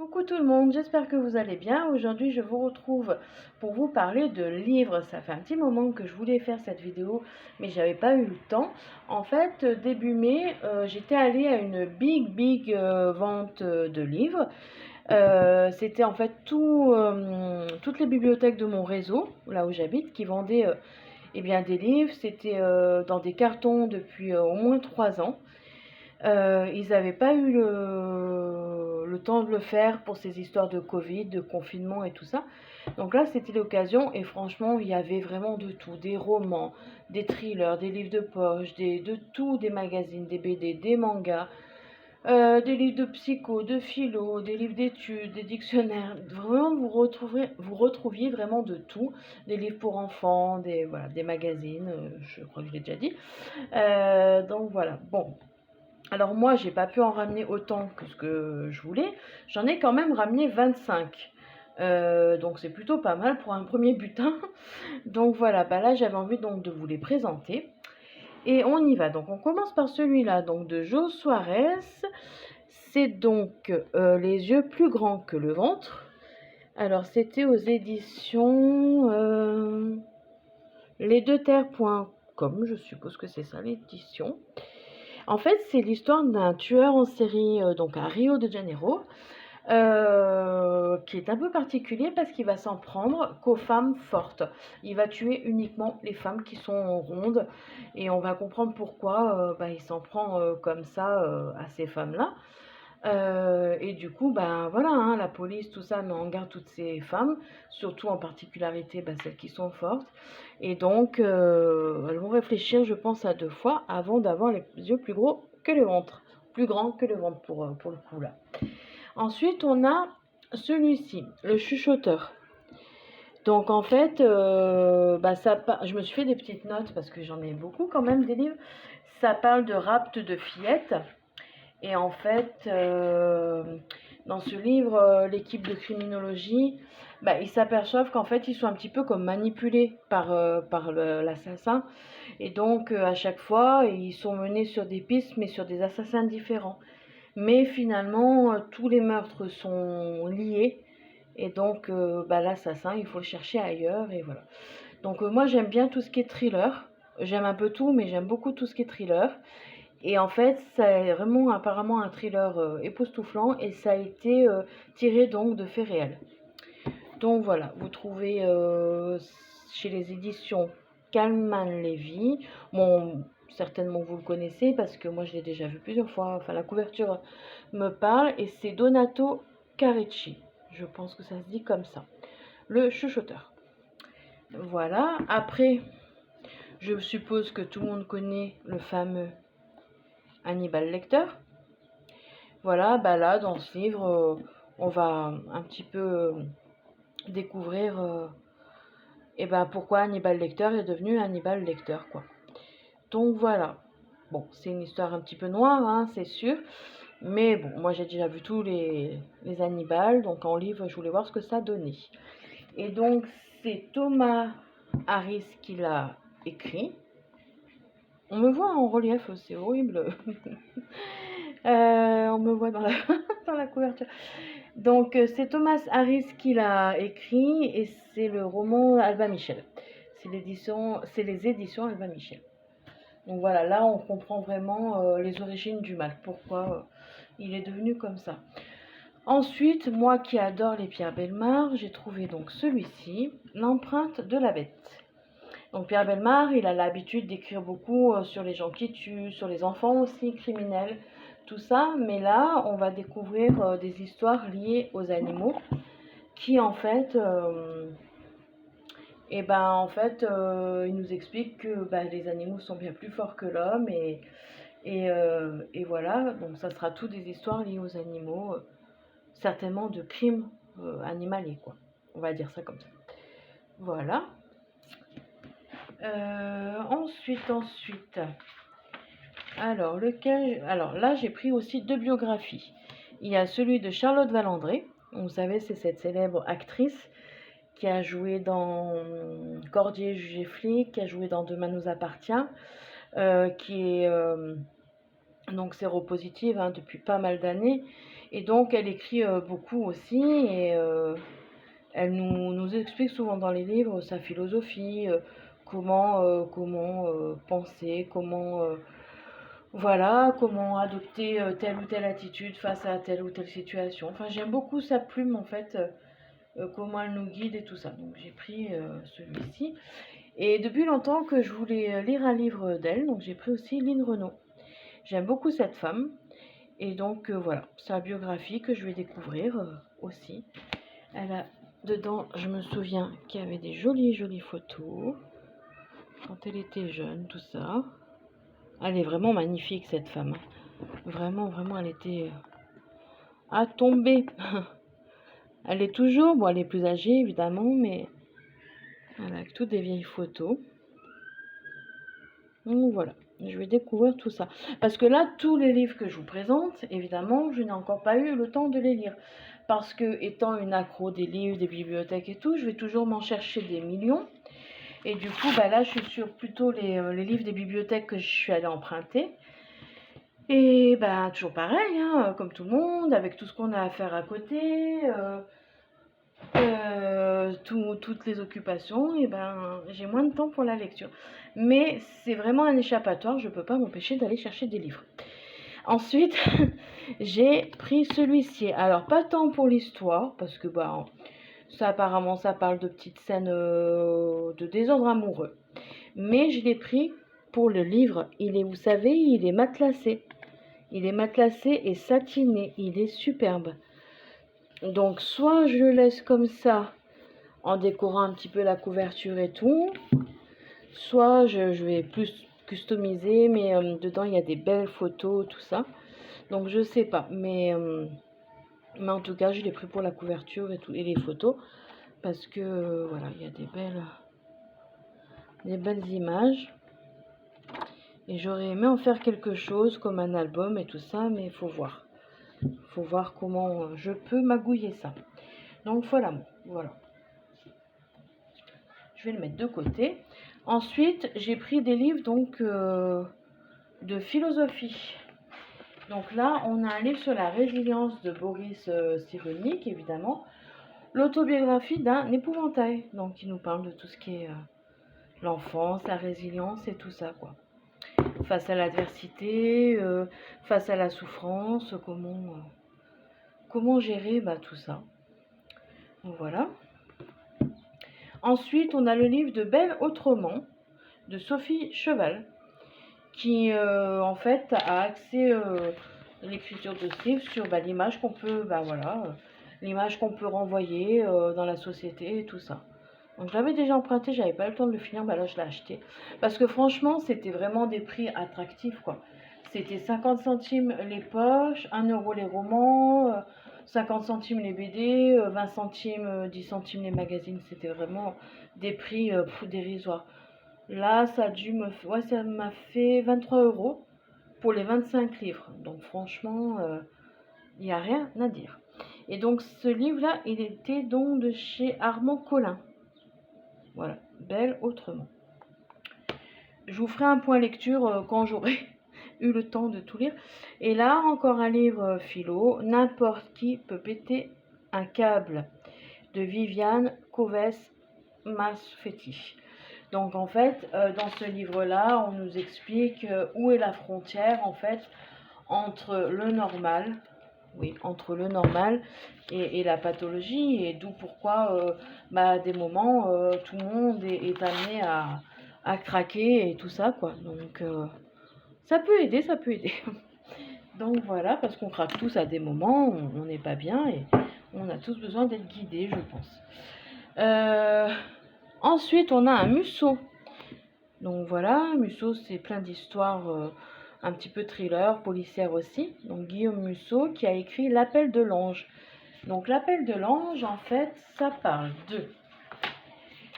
Coucou tout le monde, j'espère que vous allez bien. Aujourd'hui, je vous retrouve pour vous parler de livres. Ça fait un petit moment que je voulais faire cette vidéo, mais j'avais pas eu le temps. En fait, début mai, j'étais allée à une big vente de livres. C'était en fait toutes les bibliothèques de mon réseau, là où j'habite, qui vendaient eh bien, des livres. C'était dans des cartons depuis au moins 3 ans. Ils n'avaient pas eu le temps de le faire pour ces histoires de Covid, de confinement et tout ça. Donc là, c'était l'occasion et franchement, il y avait vraiment de tout. Des romans, des thrillers, des livres de poche, de tout, des magazines, des BD, des mangas, des livres de psycho, de philo, des livres d'études, des dictionnaires. Vraiment, vous retrouviez vraiment de tout. Des livres pour enfants, voilà, des magazines, je crois que je l'ai déjà dit. Donc voilà, bon. Alors moi, j'ai pas pu en ramener autant que ce que je voulais. J'en ai quand même ramené 25. Donc c'est plutôt pas mal pour un premier butin. Donc voilà, bah là j'avais envie donc de vous les présenter. Et on y va. Donc on commence par celui-là, donc de Jo Suarez. C'est donc Les yeux plus grands que le ventre. Alors c'était aux éditions lesdeuxterres.com, je suppose que c'est ça l'édition. En fait, c'est l'histoire d'un tueur en série donc à Rio de Janeiro, qui est un peu particulier parce qu'il va s'en prendre qu'aux femmes fortes. Il va tuer uniquement les femmes qui sont rondes et on va comprendre pourquoi il s'en prend comme ça à ces femmes-là. Et du coup, ben voilà, hein, la police, tout ça, met en garde toutes ces femmes, surtout en particularité celles qui sont fortes. Et donc, elles vont réfléchir, je pense, à 2 fois avant d'avoir les yeux plus gros que le ventre. Plus grand que le ventre pour le coup là. Ensuite, on a celui-ci, le chuchoteur. Donc en fait, je me suis fait des petites notes parce que j'en ai beaucoup quand même des livres. Ça parle de rapt de fillettes. Et en fait, dans ce livre, l'équipe de criminologie, ils s'aperçoivent qu'en fait, ils sont un petit peu comme manipulés par l'assassin. Et donc, à chaque fois, ils sont menés sur des pistes, mais sur des assassins différents. Mais finalement, tous les meurtres sont liés. Et donc, l'assassin, il faut le chercher ailleurs. Et voilà. Donc, moi, j'aime bien tout ce qui est thriller. J'aime un peu tout, mais j'aime beaucoup tout ce qui est thriller. Et en fait, c'est vraiment apparemment un thriller époustouflant et ça a été tiré donc de faits réels. Donc voilà, vous trouvez chez les éditions Kalman Levy. Bon, certainement vous le connaissez parce que moi je l'ai déjà vu plusieurs fois. Enfin, la couverture me parle et c'est Donato Carecci. Je pense que ça se dit comme ça. Le chuchoteur. Voilà. Après, je suppose que tout le monde connaît le fameux Hannibal Lecter. Voilà, là, dans ce livre, on va un petit peu découvrir pourquoi Hannibal Lecter est devenu Hannibal Lecter, quoi. Donc voilà. Bon, c'est une histoire un petit peu noire, hein, c'est sûr. Mais bon, moi j'ai déjà vu tous les Hannibal, donc en livre, je voulais voir ce que ça donnait. Et donc, c'est Thomas Harris qui l'a écrit. On me voit en relief, c'est horrible. On me voit dans la, dans la couverture. Donc, c'est Thomas Harris qui l'a écrit et c'est le roman Alba Michel. C'est les éditions Alba Michel. Donc voilà, là on comprend vraiment les origines du mal, pourquoi il est devenu comme ça. Ensuite, moi qui adore les Pierre Bellemare, j'ai trouvé donc celui-ci, L'empreinte de la bête. Donc Pierre Bellemare, il a l'habitude d'écrire beaucoup sur les gens qui tuent, sur les enfants aussi criminels, tout ça. Mais là, on va découvrir des histoires liées aux animaux qui en fait, il nous explique que les animaux sont bien plus forts que l'homme et voilà. Donc ça sera tout des histoires liées aux animaux, certainement de crimes animaliers, quoi. On va dire ça comme ça. Voilà. Ensuite. Alors là, j'ai pris aussi 2 biographies. Il y a celui de Charlotte Valandré. Vous savez, c'est cette célèbre actrice qui a joué dans Cordier, jugé flic, qui a joué dans Demain nous appartient, qui est donc séropositive depuis pas mal d'années Et donc elle écrit beaucoup aussi et elle nous explique souvent dans les livres sa philosophie, comment penser, voilà, comment adopter telle ou telle attitude face à telle ou telle situation. Enfin, j'aime beaucoup sa plume en fait, comment elle nous guide et tout ça. Donc j'ai pris celui-ci. Et depuis longtemps que je voulais lire un livre d'elle, donc j'ai pris aussi Lynn Renaud. J'aime beaucoup cette femme. Et donc voilà, sa biographie que je vais découvrir aussi. Elle a dedans, je me souviens qu'il y avait des jolies photos quand elle était jeune, tout ça. Elle est vraiment magnifique cette femme. Vraiment, elle était à tomber. Elle est toujours, bon, elle est plus âgée évidemment, mais elle a toutes des vieilles photos. Donc voilà, je vais découvrir tout ça. Parce que là, tous les livres que je vous présente, évidemment, je n'ai encore pas eu le temps de les lire. Parce que, étant une accro des livres, des bibliothèques et tout, je vais toujours m'en chercher des millions. Et du coup, bah là, je suis sur plutôt les livres des bibliothèques que je suis allée emprunter. Et bah, toujours pareil, hein, comme tout le monde, avec tout ce qu'on a à faire à côté, toutes les occupations, et ben, j'ai moins de temps pour la lecture. Mais c'est vraiment un échappatoire, je ne peux pas m'empêcher d'aller chercher des livres. Ensuite, j'ai pris celui-ci. Alors, pas tant pour l'histoire, parce que bah, ça apparemment, ça parle de petites scènes de désordre amoureux. Mais je l'ai pris pour le livre. Il est, vous savez, il est matelassé. Il est matelassé et satiné. Il est superbe. Donc, soit je le laisse comme ça, en décorant un petit peu la couverture et tout. Soit je vais plus customiser, mais dedans, il y a des belles photos, tout ça. Donc, je sais pas. Mais en tout cas, je l'ai pris pour la couverture et, tout, et les photos. Parce que, voilà, il y a des belles images. Et j'aurais aimé en faire quelque chose comme un album et tout ça, mais il faut voir. Il faut voir comment je peux magouiller ça. Donc voilà, voilà. Je vais le mettre de côté. Ensuite, j'ai pris des livres donc de philosophie. Donc là, on a un livre sur la résilience de Boris Cyrulnik, évidemment. L'autobiographie d'un épouvantail. Donc il nous parle de tout ce qui est l'enfance, la résilience et tout ça, quoi. Face à l'adversité, face à la souffrance, comment gérer tout ça. Donc voilà. Ensuite, on a le livre de Belle Autrement, de Sophie Cheval, qui en fait a axé l'écriture de ce livre sur l'image qu'on peut, l'image qu'on peut renvoyer dans la société et tout ça. Donc je l'avais déjà emprunté, j'avais pas eu le temps de le finir, là je l'ai acheté. Parce que franchement, c'était vraiment des prix attractifs, quoi. C'était 50 centimes les poches, 1 euro les romans, 50 centimes les BD, 20 centimes, 10 centimes les magazines. C'était vraiment des prix dérisoires. Là, ça m'a fait 23 euros pour les 25 livres. Donc franchement, il n'y a rien à dire. Et donc ce livre-là, il était donc de chez Armand Collin. Voilà, Belle Autrement. Je vous ferai un point lecture quand j'aurai eu le temps de tout lire. Et là, encore un livre philo, N'importe qui peut péter un câble, de Viviane Coves Masfetti. Donc en fait, dans ce livre-là, on nous explique où est la frontière en fait entre le normal, entre le normal et la pathologie, et d'où pourquoi à des moments tout le monde est amené à craquer et tout ça, quoi. Donc ça peut aider, ça peut aider. Donc voilà, parce qu'on craque tous à des moments, on n'est pas bien et on a tous besoin d'être guidés, je pense. Ensuite, on a un Musso. Donc voilà, Musso, c'est plein d'histoires un petit peu thriller, policière aussi. Donc Guillaume Musso qui a écrit L'appel de l'ange. Donc l'appel de l'ange, en fait, ça parle de...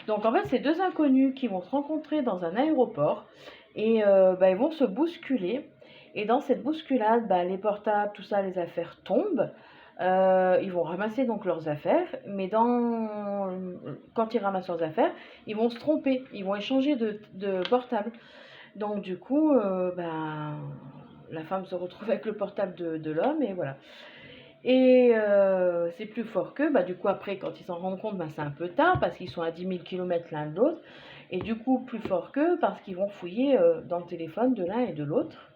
Donc en fait, c'est deux inconnus qui vont se rencontrer dans un aéroport et ils vont se bousculer. Et dans cette bousculade, les portables, tout ça, les affaires tombent. Ils vont ramasser donc leurs affaires, mais quand ils ramassent leurs affaires, ils vont se tromper, ils vont échanger de portable. Donc du coup, la femme se retrouve avec le portable de l'homme et voilà. Et c'est plus fort qu'eux. Bah, du coup, après, quand ils s'en rendent compte, bah, c'est un peu tard parce qu'ils sont à 10 000 km l'un de l'autre. Et du coup, plus fort qu'eux parce qu'ils vont fouiller dans le téléphone de l'un et de l'autre.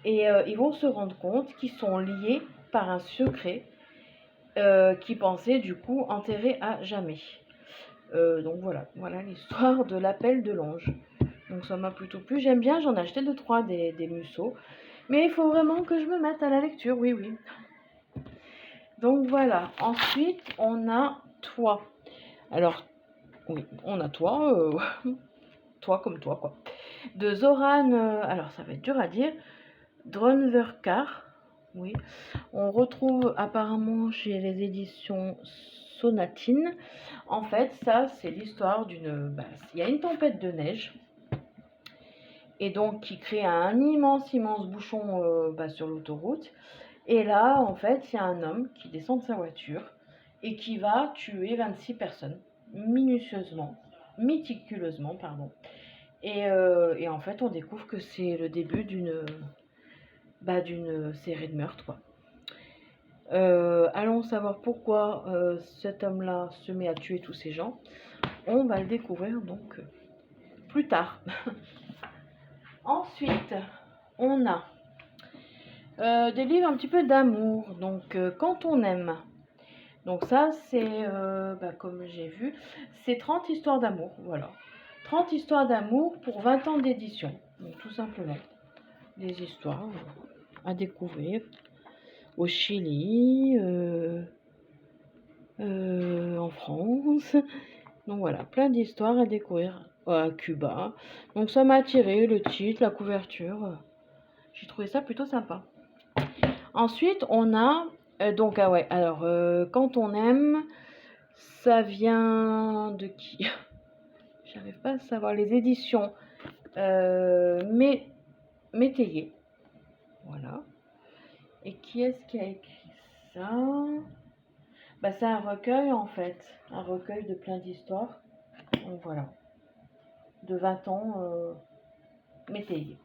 Et ils vont se rendre compte qu'ils sont liés par un secret qu'ils pensaient du coup enterré à jamais. Donc voilà l'histoire de l'appel de l'ange. Donc ça m'a plutôt plu, j'aime bien, j'en ai acheté 2-3 des Musso. Mais il faut vraiment que je me mette à la lecture, oui, oui. Donc voilà, ensuite on a Toi. Alors, oui, on a Toi, Toi comme toi quoi. De Zoran, alors ça va être dur à dire, Dronverkar, oui. On retrouve apparemment chez les éditions Sonatine. En fait, ça c'est l'histoire d'une... il y a une tempête de neige et donc qui crée un immense bouchon sur l'autoroute. Et là, en fait, il y a un homme qui descend de sa voiture et qui va tuer 26 personnes, minutieusement, méticuleusement, pardon. Et en fait, on découvre que c'est le début d'une série de meurtres, quoi. Allons savoir pourquoi cet homme-là se met à tuer tous ces gens. On va le découvrir donc plus tard. Ensuite, on a des livres un petit peu d'amour. Donc, Quand on aime. Donc ça, c'est, comme j'ai vu, c'est 30 histoires d'amour, voilà. 30 histoires d'amour pour 20 ans d'édition. Donc tout simplement, des histoires à découvrir au Chili, en France. Donc voilà, plein d'histoires à découvrir à Cuba. Donc ça m'a attiré, le titre, la couverture. J'ai trouvé ça plutôt sympa. Ensuite, on a... alors, Quand on aime, ça vient de qui? J'arrive pas à savoir. Les éditions Métayer. Voilà. Et qui est-ce qui a écrit ça? C'est un recueil en fait. Un recueil de plein d'histoires. Donc voilà. De 20 ans Métayer.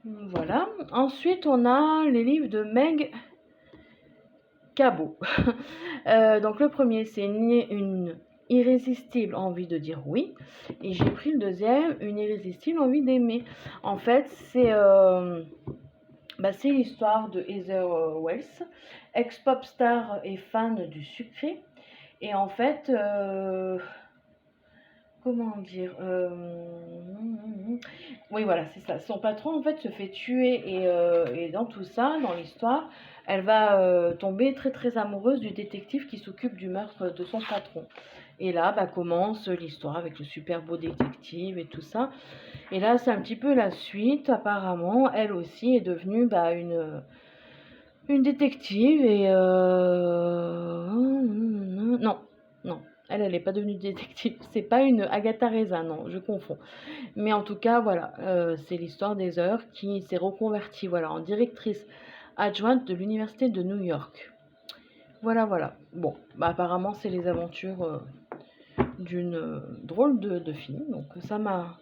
Voilà. Ensuite, on a les livres de Meg Cabot. Donc le premier, c'est une irrésistible envie de dire oui. Et j'ai pris le deuxième, une irrésistible envie d'aimer. En fait, c'est l'histoire de Heather Wells, ex-pop star et fan du sucré. Et en fait, comment dire oui, voilà, c'est ça. Son patron, en fait, se fait tuer et dans tout ça, dans l'histoire, elle va tomber très très amoureuse du détective qui s'occupe du meurtre de son patron. Et là, commence l'histoire avec le super beau détective et tout ça. Et là, c'est un petit peu la suite. Apparemment, elle aussi est devenue une détective et... Non, non. Elle n'est pas devenue détective. C'est pas une Agatha Reza, non, je confonds. Mais en tout cas, voilà, c'est l'histoire d'Heather qui s'est reconvertie en directrice adjointe de l'université de New York. Voilà. Bon, apparemment, c'est les aventures d'une drôle de fille. Donc, ça m'a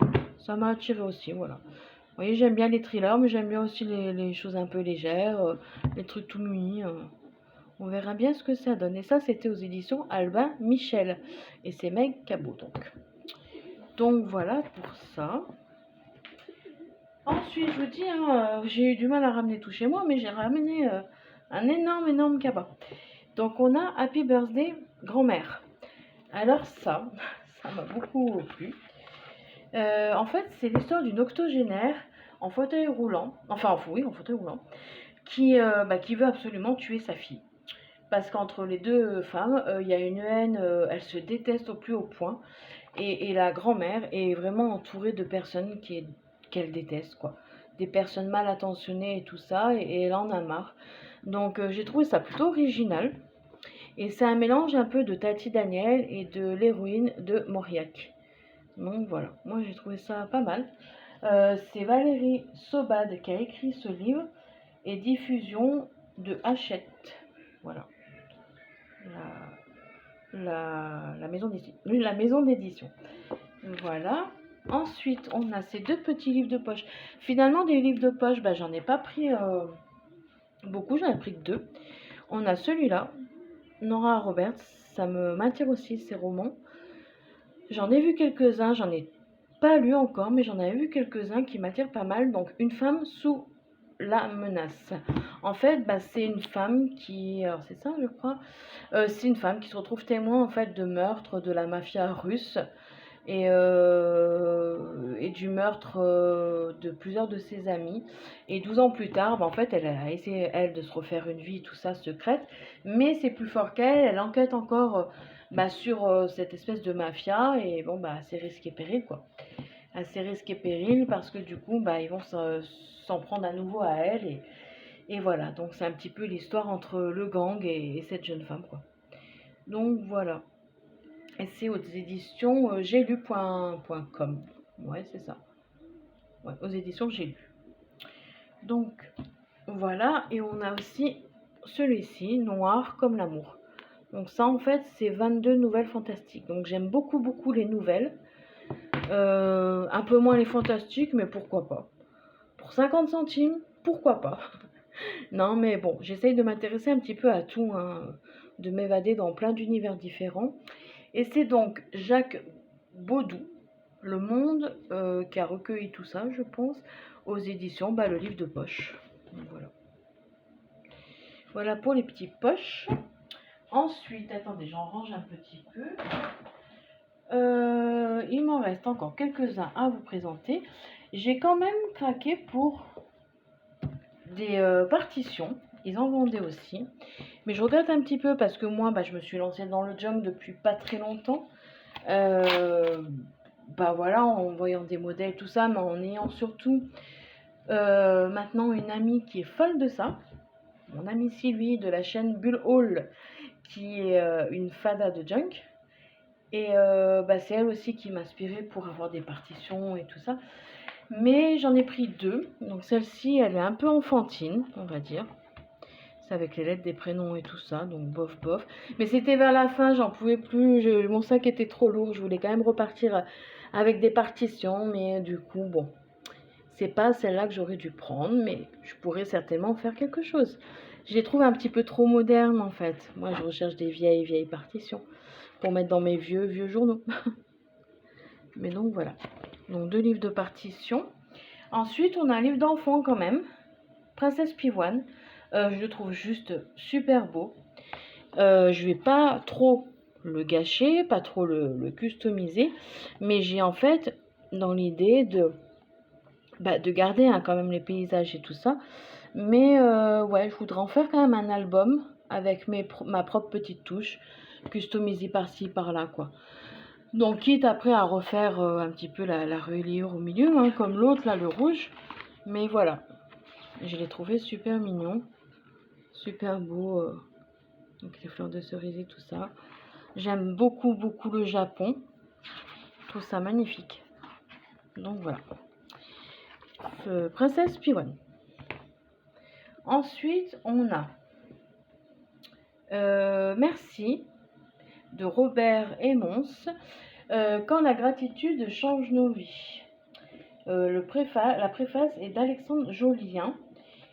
attiré aussi, voilà. Vous voyez, j'aime bien les thrillers, mais j'aime bien aussi les choses un peu légères, les trucs tout mûs. On verra bien ce que ça donne. Et ça, c'était aux éditions Albin Michel. Et c'est Meg Cabot, donc. Donc, voilà pour ça. Ensuite, je vous dis, j'ai eu du mal à ramener tout chez moi, mais j'ai ramené un énorme cabas. Donc, on a Happy Birthday Grand-mère. Alors ça m'a beaucoup plu. En fait, c'est l'histoire d'une octogénaire en fauteuil roulant, en fauteuil roulant, qui veut absolument tuer sa fille. Parce qu'entre les deux femmes, il y a une haine, elles se détestent au plus haut point. Et la grand-mère est vraiment entourée de personnes qu'elle déteste, quoi. Des personnes mal intentionnées et tout ça, et elle en a marre. Donc j'ai trouvé ça plutôt original. Et c'est un mélange un peu de Tati Daniel et de l'héroïne de Mauriac. Donc voilà, moi j'ai trouvé ça pas mal. C'est Valérie Sobad qui a écrit ce livre et diffusion de Hachette. Voilà. La maison d'édition. Voilà. Ensuite, on a ces deux petits livres de poche. Finalement, des livres de poche, j'en ai pas pris beaucoup, j'en ai pris que 2. On a celui-là, Nora Roberts, ça m'attire aussi ces romans. J'en ai vu quelques-uns, j'en ai pas lu encore, mais j'en avais vu quelques-uns qui m'attirent pas mal. Donc, Une femme sous la menace. En fait, c'est une femme qui, alors c'est ça, je crois, c'est une femme qui se retrouve témoin en fait de meurtre de la mafia russe et du meurtre de plusieurs de ses amis. Et 12 ans plus tard, en fait, elle a essayé, elle, de se refaire une vie, tout ça, secrète. Mais c'est plus fort qu'elle, elle enquête encore sur cette espèce de mafia. Et bon, c'est risque et péril, quoi. Assez risque et péril parce que du coup, ils vont s'en prendre à nouveau à elle. Et voilà, donc c'est un petit peu l'histoire entre le gang et cette jeune femme, quoi. Donc voilà. Et c'est aux éditions j'ai lu.com. Ouais, c'est ça. Ouais, aux éditions J'ai lu. Donc voilà, et on a aussi celui-ci, Noir comme l'amour. Donc ça, en fait, c'est 22 nouvelles fantastiques. Donc j'aime beaucoup, beaucoup les nouvelles. Un peu moins les fantastiques, mais pourquoi pas. Pour 50 centimes, pourquoi pas. Non, mais bon, j'essaye de m'intéresser un petit peu à tout, hein, de m'évader dans plein d'univers différents. Et c'est donc Jacques Baudou, Le Monde, qui a recueilli tout ça, je pense, aux éditions Le Livre de Poche. Donc, voilà. Voilà pour les petites poches. Ensuite, attendez, j'en range un petit peu. Il m'en reste encore quelques-uns à vous présenter. J'ai quand même craqué pour des partitions. Ils en vendaient aussi. Mais je regrette un petit peu parce que moi, je me suis lancée dans le junk depuis pas très longtemps. Voilà, en voyant des modèles, tout ça, mais en ayant surtout maintenant une amie qui est folle de ça. Mon amie Sylvie de la chaîne Bull Hall, qui est une fada de junk. Et c'est elle aussi qui m'a inspirée pour avoir des partitions et tout ça. Mais j'en ai pris 2. Donc celle-ci, elle est un peu enfantine, on va dire. C'est avec les lettres des prénoms et tout ça, donc bof bof. Mais c'était vers la fin, j'en pouvais plus. Mon sac était trop lourd, je voulais quand même repartir avec des partitions. Mais du coup, bon, c'est pas celle-là que j'aurais dû prendre, mais je pourrais certainement faire quelque chose. Je les trouve un petit peu trop modernes en fait. Moi, je recherche des vieilles partitions pour mettre dans mes vieux journaux. Mais donc voilà. Donc 2 livres de partitions. Ensuite, on a un livre d'enfant quand même. Princesse Pivoine. Je le trouve juste super beau. Je vais pas trop le gâcher, pas trop le customiser. Mais j'ai en fait dans l'idée de garder quand même les paysages et tout ça. Mais ouais, je voudrais en faire quand même un album avec ma propre petite touche, customisée par-ci, par-là, quoi. Donc, quitte après à refaire un petit peu la reliure au milieu, hein, comme l'autre, là, le rouge. Mais voilà, je l'ai trouvé super mignon, super beau. Donc, les fleurs de cerisier, tout ça. J'aime beaucoup, beaucoup le Japon. Je trouve ça magnifique. Donc, voilà. Princesse Piwan. Ensuite, on a Merci de Robert Emmons. Quand la gratitude change nos vies. La préface est d'Alexandre Jolien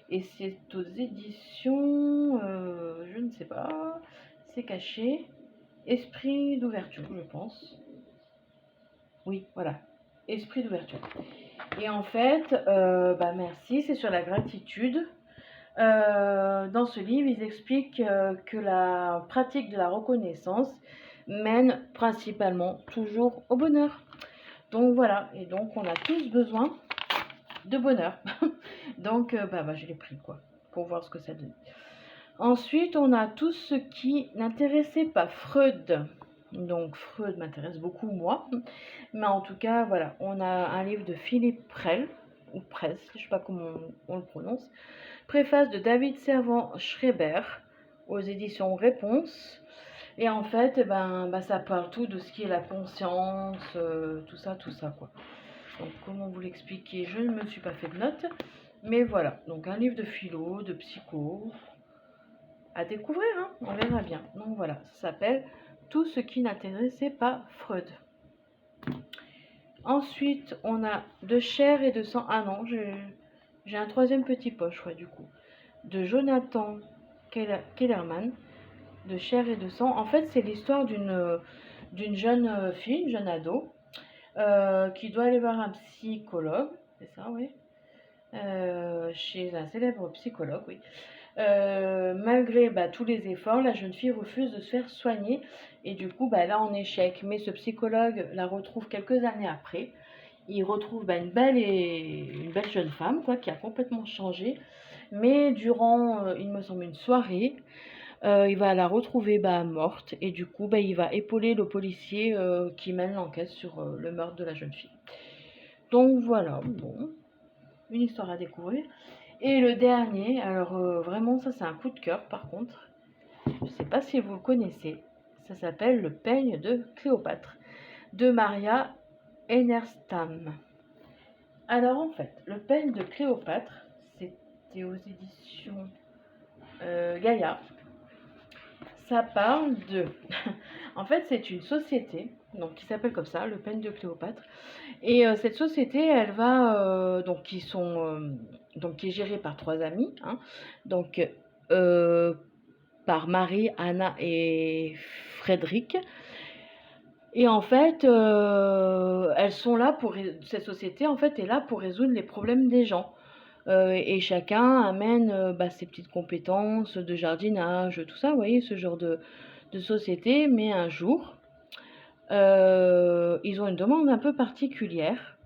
et c'est aux éditions, je ne sais pas, c'est caché, Esprit d'ouverture, je pense. Oui, voilà, Esprit d'ouverture. Et en fait, merci, c'est sur la gratitude. Dans ce livre, ils expliquent que la pratique de la reconnaissance mène principalement toujours au bonheur. Donc voilà, et donc on a tous besoin de bonheur. Donc je l'ai pris quoi, pour voir ce que ça donne. Ensuite, on a tout ce qui n'intéressait pas Freud. Donc Freud m'intéresse beaucoup moi. Mais en tout cas, voilà, on a un livre de Philippe Prel, ou Press, je ne sais pas comment on le prononce. Préface de David Servan-Schreiber aux éditions Réponse. Et en fait, ça parle tout de ce qui est la conscience, tout ça, quoi. Donc, comment vous l'expliquer? Je ne me suis pas fait de notes. Mais voilà, donc un livre de philo, de psycho, à découvrir, hein, on verra bien. Donc voilà, ça s'appelle Tout ce qui n'intéressait pas Freud. Ensuite, on a De chair et de sang. Ah non, j'ai un troisième petit poche, ouais, du coup. de Jonathan Kellerman, de Chair et de sang. En fait, c'est l'histoire d'une jeune fille, une jeune ado, qui doit aller voir un psychologue, c'est ça, oui, chez un célèbre psychologue, oui. Malgré tous les efforts, la jeune fille refuse de se faire soigner et du coup, elle est en échec. Mais ce psychologue la retrouve quelques années après. Il retrouve une belle jeune femme quoi, qui a complètement changé. Mais durant, il me semble, une soirée, il va la retrouver morte et du coup, il va épauler le policier qui mène l'enquête sur le meurtre de la jeune fille. Donc voilà, bon, une histoire à découvrir. Et le dernier, alors vraiment ça c'est un coup de cœur par contre, je ne sais pas si vous le connaissez, ça s'appelle Le peigne de Cléopâtre de Maria Enerstam. Alors en fait, Le peigne de Cléopâtre, c'était aux éditions Gaillard. Ça parle de... En fait, c'est une société donc, qui s'appelle comme ça, Le peigne de Cléopâtre. Et cette société, elle va... qui est gérée par trois amis. Hein, donc, par Marie, Anna et Frédéric. Et en fait, elles sont là pour... Cette société, en fait, est là pour résoudre les problèmes des gens. Et chacun amène ses petites compétences de jardinage, tout ça, vous voyez, ce genre de société. Mais un jour, ils ont une demande un peu particulière.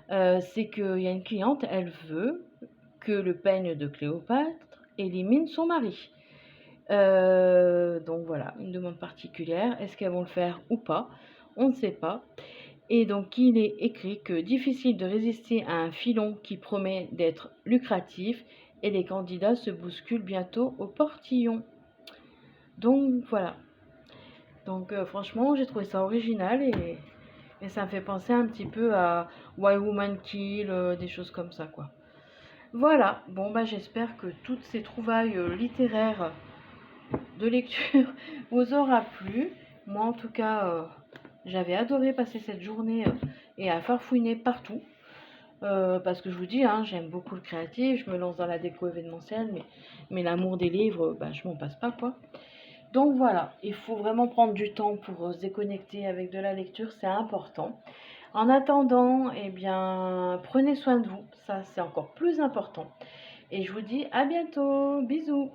C'est qu'il y a une cliente, elle veut que le peigne de Cléopâtre élimine son mari. Donc voilà, une demande particulière. Est-ce qu'elles vont le faire ou pas? On ne sait pas. Et donc il est écrit que difficile de résister à un filon qui promet d'être lucratif et les candidats se bousculent bientôt au portillon. Donc voilà. Donc franchement, j'ai trouvé ça original et ça me fait penser un petit peu à Why Woman Kill, des choses comme ça quoi. Voilà, bon j'espère que toutes ces trouvailles littéraires de lecture vous aura plu. Moi en tout cas, j'avais adoré passer cette journée et à farfouiner partout. Parce que je vous dis, hein, j'aime beaucoup le créatif, je me lance dans la déco événementielle, mais l'amour des livres, je m'en passe pas quoi. Donc voilà, il faut vraiment prendre du temps pour se déconnecter avec de la lecture, c'est important. En attendant, eh bien, prenez soin de vous, ça c'est encore plus important. Et je vous dis à bientôt, bisous.